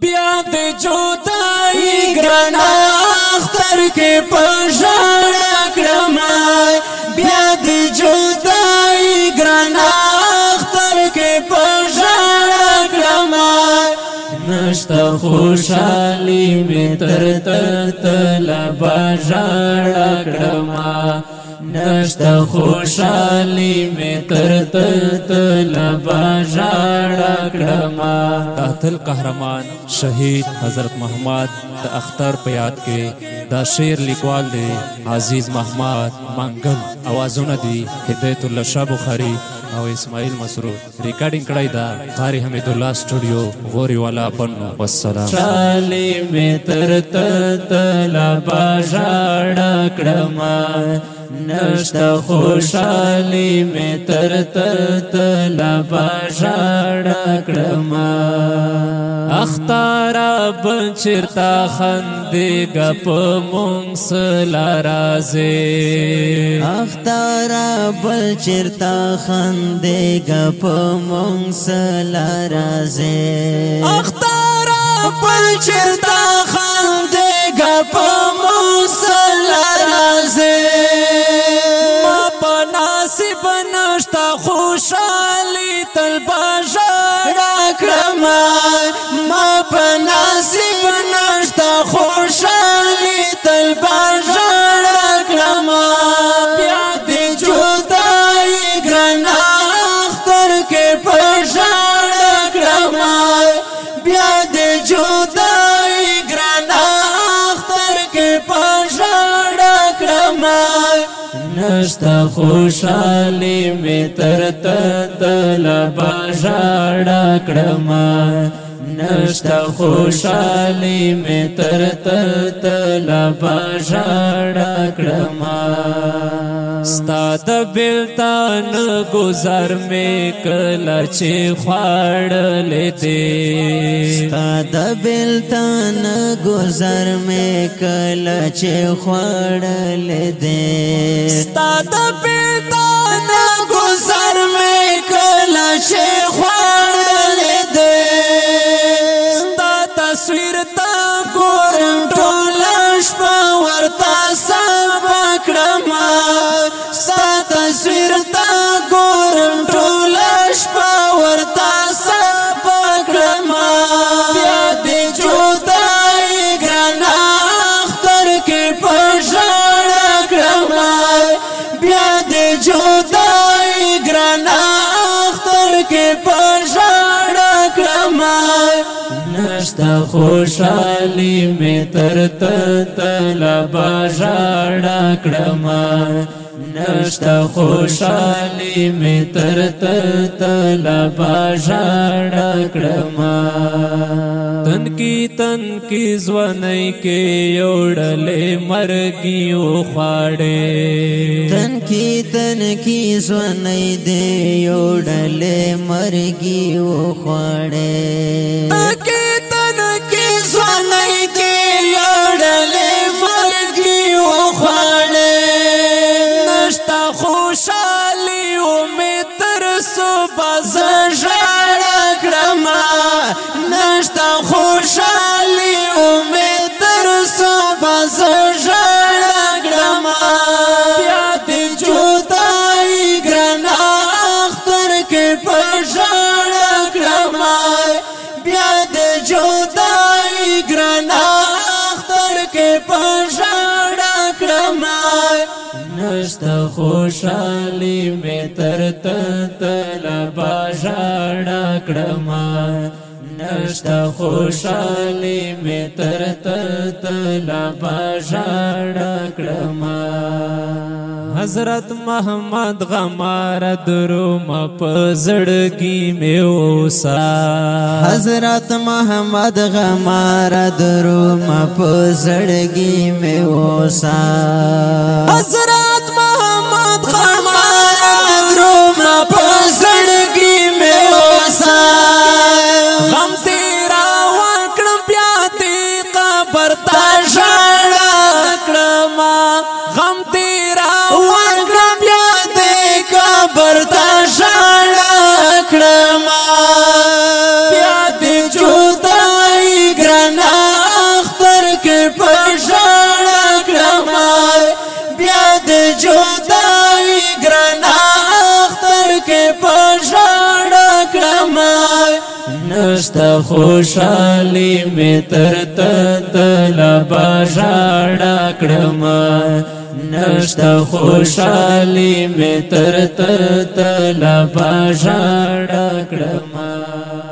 بیا د جدائی ګران اختر کې پژړا کړم بیا د جدائی ګران اختر کې پژړا کړم نشتا خوشالي می تر تل بژړا کړم نشتا خوشالي می تر تل بژړا کړم قاتل قهرمان شهید حضرت محمد د اختر په یاد کې دا شعر لیکوال دی عزیز محمد منګل اوازونه دي هدایت الله شاه بخاری او اسماعیل مسرور ریکارډینګ کړی دا قاری حمید الله سټوډیو غوري والا بنو والسلام شالي می تر تل بژړا کړم نشتا خوشالي می تر تل بژړا کړم اختر بل چرتا خندېږه په مونږ سلا راځې اختر بل چرتا خندېږه په مونږ سلا راځې اختر بل چرتا خندېږه په مونږ سلا راځې نصیب نشتا خوشالي تل بژړا کړم ما په نصیب نشتا خوشالي تل بژړا کړم بیا د جدائی ګران اختر کې پژړا کړم بیا د جدائی ګران اختر کې پژړا کړم نشتا خوشالي می تر تل بژړا کړم نشتا خوشالي می تر تل بژړا کړم ستا د بیلتان گذر می کله چې خواړلې دې ستا د بیلتان گذر می کله چې خواړلې دې ستا د بیلتان گذر می کله چې خواړلې دې ستا تصویر تا ګورم ټوله شپه ورته سبا کړم ستا تصویر تا ګورم ټوله شپه ورته سبا کړم بیا د جدائی ګران اختر کې پژړا کړم بیا د جدائی ګران اختر کې پژړا کړم نشتا خوشالي می تر تل بژړا کړم نشتا خوشالي می تر تل بژړا کړم تنکی ځوانۍ کې یوړلې مرګي وخواړې تنکی ځوانۍ دې یوړلې مرګي وخواړې تنکی ځوانۍ دې یوړلې مرګي وخواړې نشتا خوشالي می تر صبح ژړا کړم نشتا خوشالي می تر صبح ژړا کړم بیا د جدائی ګران اختر کې پژړا کړم بیا د جدائی ګران اختر کې پژړا کړم نشتا خوشالي می تر تل بژړا کړم نشتا خوشالي می تر تل بژړا کړم حضرت محمد غمار دروم په زړګي می اوسا حضرت محمد غمار دروم په زړګي می اوسا حضرت محمد غمار دروم په زړګي می اوسا غم تیرا وکړم بیا دې قبر ته ژړا کړم غم تیرا وکړم بیا دې قبر ته ژړا کړم بیا دې جدائی نشتا خوشحالی می تر تلا باشاڑا کڑما نشتا خوشحالی می تر تلا باشاڑا کڑما